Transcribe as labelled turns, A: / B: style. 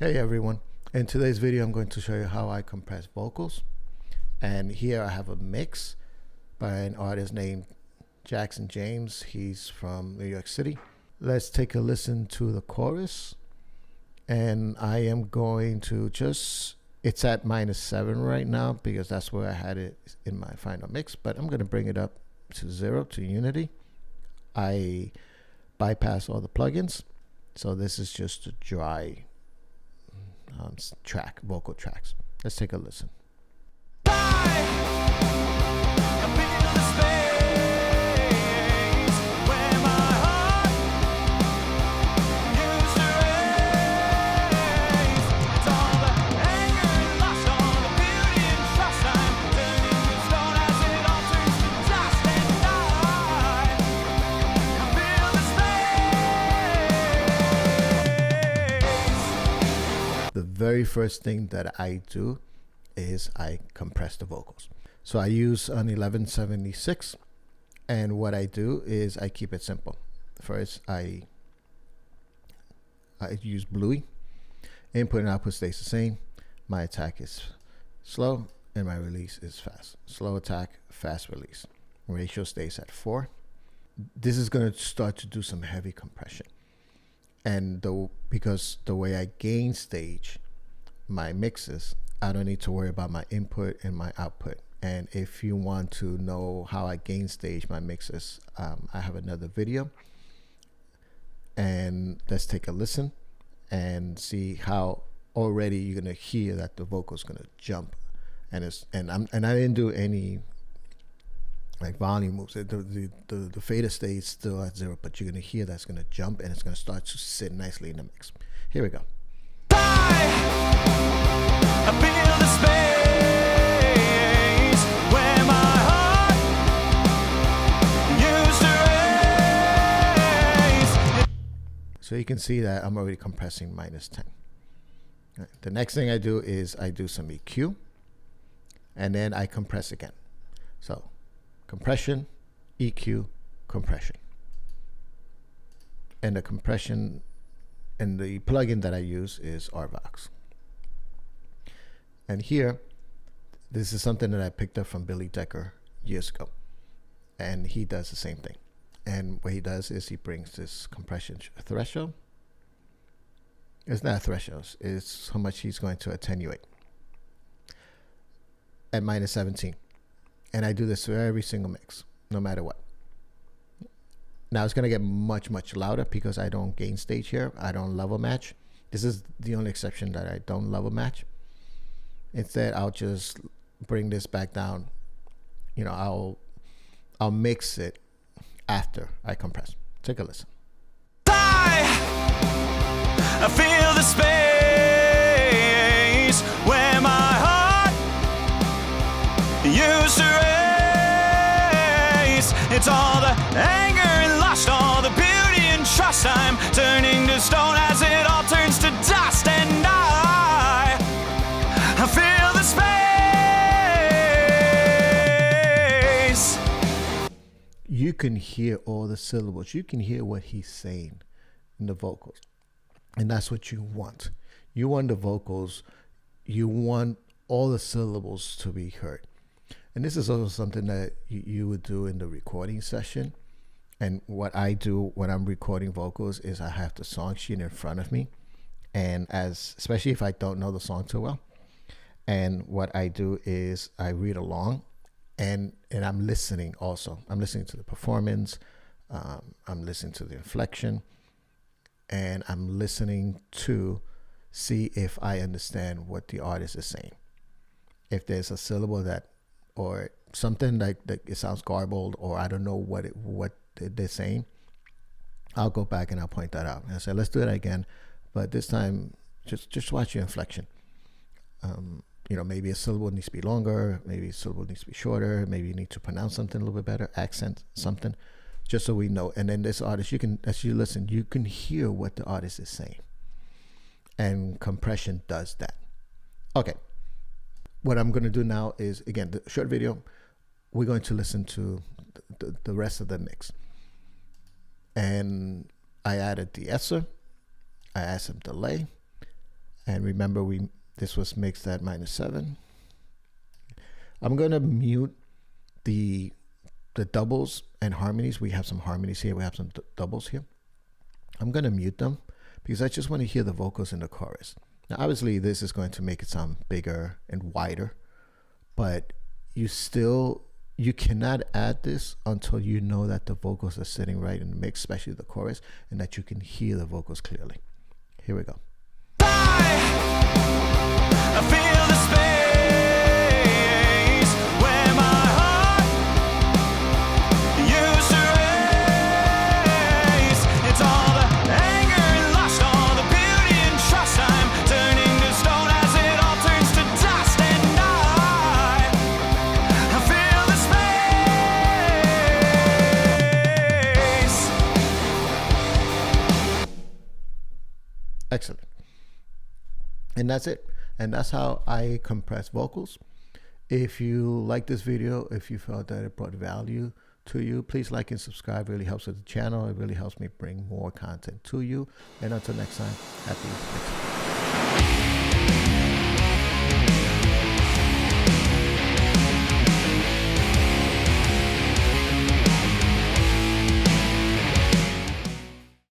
A: Hey everyone, in today's video I'm going to show you how I compress vocals, and here I have a mix by an artist named Jackson James. He's from New York City. Let's take a listen to the chorus, and I am going to it's at -7 right now because that's where I had it in my final mix, but I'm going to bring it up to 0, to unity. I bypass all the plugins, so this is just a dry vocal tracks. Let's take a listen. The very first thing that I do is I compress the vocals. So I use an 1176, and what I do is I keep it simple. First, I use Bluey. Input and output stays the same. My attack is slow and my release is fast. Slow attack, fast release. Ratio stays at 4. This is going to start to do some heavy compression. And because the way I gain stage my mixes, I don't need to worry about my input and my output. And if you want to know how I gain stage my mixes, I have another video. And let's take a listen and see how already you're gonna hear that the vocal is gonna jump. And I didn't do any like volume moves. The fader stays still at 0, but you're gonna hear that's gonna jump and it's gonna start to sit nicely in the mix. Here we go. I feel the space where my heart used to race. So you can see that I'm already compressing -10. Right. The next thing I do is I do some EQ, and then I compress again. So compression, EQ, compression. And the compression and the plugin that I use is RVox. And here, this is something that I picked up from Billy Decker years ago. And he does the same thing. And what he does is he brings this compression threshold. It's not a threshold, it's how much he's going to attenuate at -17. And I do this for every single mix, no matter what. Now it's going to get much, much louder because I don't gain stage here. I don't level match. This is the only exception that I don't level match. Instead, I'll just bring this back down. You know, I'll mix it after I compress. Take a listen. I feel the space where my heart used to race. It's all the anger and lust, all the beauty and trust. I'm turning to stone as it all turns to dust, and I feel the space. You can hear all the syllables. You can hear what he's saying in the vocals. And that's what you want. You want the vocals, you want all the syllables to be heard. And this is also something that you would do in the recording session. And what I do when I'm recording vocals is I have the song sheet in front of me. And especially if I don't know the song too well. And what I do is I read along and I'm listening also. I'm listening to the performance. I'm listening to the inflection. And I'm listening to see if I understand what the artist is saying. If there's a syllable or something like that it sounds garbled, or I don't know what they're saying, I'll go back and I'll point that out. And I say, let's do it again, but this time just watch your inflection. You know, maybe a syllable needs to be longer, maybe a syllable needs to be shorter, maybe you need to pronounce something a little bit better, accent something, just so we know. And then this artist, as you listen, you can hear what the artist is saying. And compression does that. Okay. What I'm going to do now is, again, the short video, we're going to listen to the rest of the mix. And I added de-esser, I added some delay, And remember, this was mixed at -7. I'm gonna mute the doubles and harmonies. We have some harmonies here. We have some doubles here. I'm gonna mute them because I just want to hear the vocals in the chorus. Now, obviously, this is going to make it sound bigger and wider, but you cannot add this until you know that the vocals are sitting right in the mix, especially the chorus, and that you can hear the vocals clearly. Here we go. I feel the space where my heart used to race. It's all the anger and lust, all the beauty and trust. I'm turning to stone as it all turns to dust. And I feel the space. Excellent. And that's it. And that's how I compress vocals. If you like this video, if you felt that it brought value to you, please like and subscribe. It really helps with the channel. It really helps me bring more content to you. And until next time, happy mixing.